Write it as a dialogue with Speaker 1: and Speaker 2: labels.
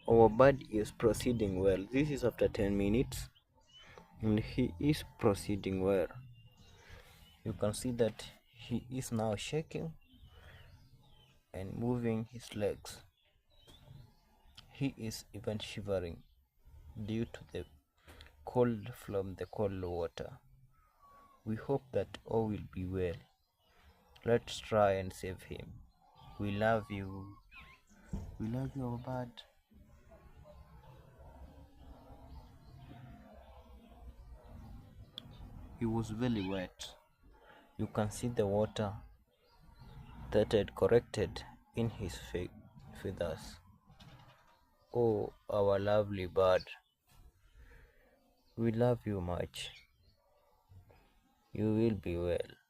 Speaker 1: Our bird is proceeding well. This is after 10 minutes and he is proceeding well. You can see that he is now shaking and moving his legs. He is even shivering due to the cold from the cold water. We hope that all will be well. Let's try and save him. We love you. We love you, our bird. He was very wet. You can see the water that had corrected in his feathers. Oh, our lovely bird. We love you much. You will be well.